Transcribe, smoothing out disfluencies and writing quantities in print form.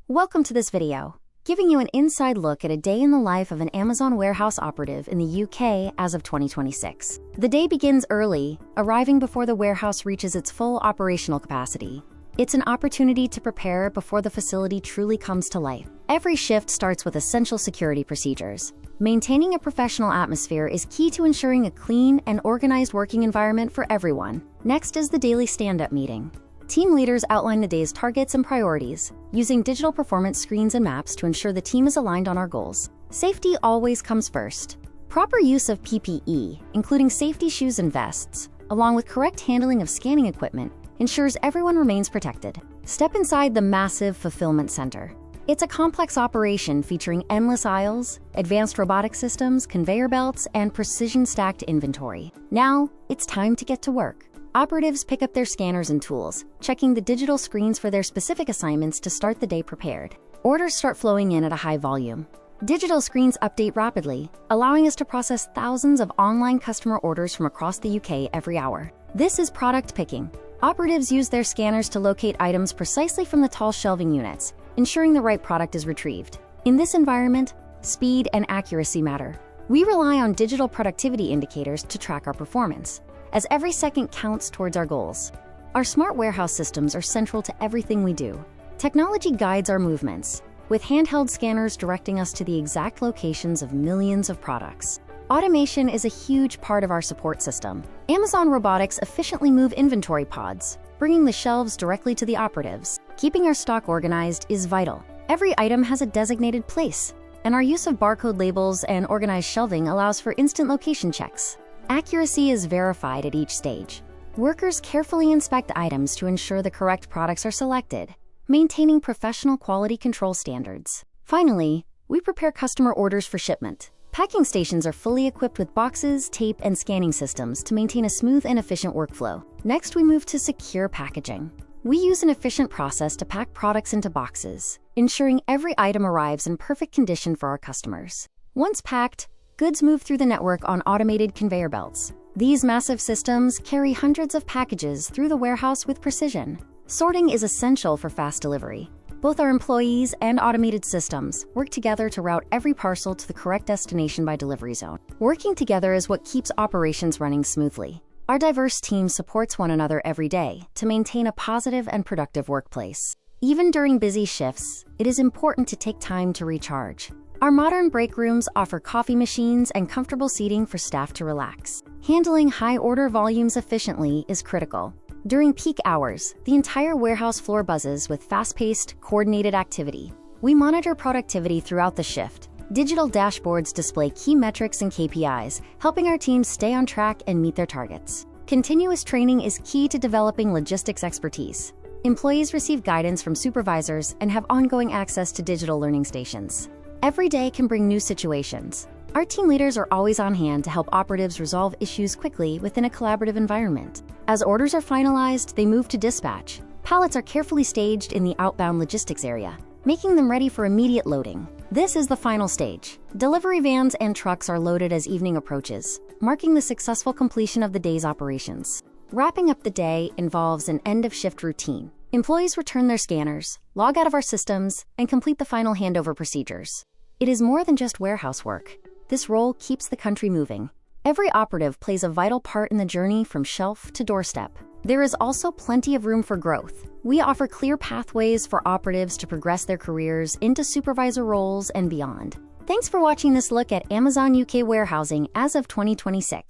Welcome to this video, giving you an inside look at a day in the life of an Amazon warehouse operative in the UK as of 2026. The day begins early, arriving before the warehouse reaches its full operational capacity. It's an opportunity to prepare before the facility truly comes to life. Every shift starts with essential security procedures. Maintaining a professional atmosphere is key to ensuring a clean and organized working environment for everyone. Next is the daily stand-up meeting. Team leaders outline the day's targets and priorities, using digital performance screens and maps to ensure the team is aligned on our goals. Safety always comes first. Proper use of PPE, including safety shoes and vests, along with correct handling of scanning equipment, ensures everyone remains protected. Step inside the massive Fulfilment Center. It's a complex operation featuring endless aisles, advanced robotic systems, conveyor belts, and precision-stacked inventory. Now, it's time to get to work. Operatives pick up their scanners and tools, checking the digital screens for their specific assignments to start the day prepared. Orders start flowing in at a high volume. Digital screens update rapidly, allowing us to process thousands of online customer orders from across the UK every hour. This is product picking. Operatives use their scanners to locate items precisely from the tall shelving units, ensuring the right product is retrieved. In this environment, speed and accuracy matter. We rely on digital productivity indicators to track our performance, as every second counts towards our goals. Our smart warehouse systems are central to everything we do. Technology guides our movements, with handheld scanners directing us to the exact locations of millions of products. Automation is a huge part of our support system. Amazon robotics efficiently move inventory pods, bringing the shelves directly to the operatives. Keeping our stock organized is vital. Every item has a designated place, and our use of barcode labels and organized shelving allows for instant location checks. Accuracy is verified at each stage. Workers carefully inspect items to ensure the correct products are selected, maintaining professional quality control standards. Finally, we prepare customer orders for shipment. Packing stations are fully equipped with boxes, tape, and scanning systems to maintain a smooth and efficient workflow. Next, we move to secure packaging. We use an efficient process to pack products into boxes, ensuring every item arrives in perfect condition for our customers. Once packed, goods move through the network on automated conveyor belts. These massive systems carry hundreds of packages through the warehouse with precision. Sorting is essential for fast delivery. Both our employees and automated systems work together to route every parcel to the correct destination by delivery zone. Working together is what keeps operations running smoothly. Our diverse team supports one another every day to maintain a positive and productive workplace. Even during busy shifts, it is important to take time to recharge. Our modern break rooms offer coffee machines and comfortable seating for staff to relax. Handling high order volumes efficiently is critical. During peak hours, the entire warehouse floor buzzes with fast-paced, coordinated activity. We monitor productivity throughout the shift. Digital dashboards display key metrics and KPIs, helping our teams stay on track and meet their targets. Continuous training is key to developing logistics expertise. Employees receive guidance from supervisors and have ongoing access to digital learning stations. Every day can bring new situations. Our team leaders are always on hand to help operatives resolve issues quickly within a collaborative environment. As orders are finalized, they move to dispatch. Pallets are carefully staged in the outbound logistics area, making them ready for immediate loading. This is the final stage. Delivery vans and trucks are loaded as evening approaches, marking the successful completion of the day's operations. Wrapping up the day involves an end-of-shift routine. Employees return their scanners, log out of our systems, and complete the final handover procedures. It is more than just warehouse work. This role keeps the country moving. Every operative plays a vital part in the journey from shelf to doorstep. There is also plenty of room for growth. We offer clear pathways for operatives to progress their careers into supervisor roles and beyond. Thanks for watching this look at Amazon UK warehousing as of 2026.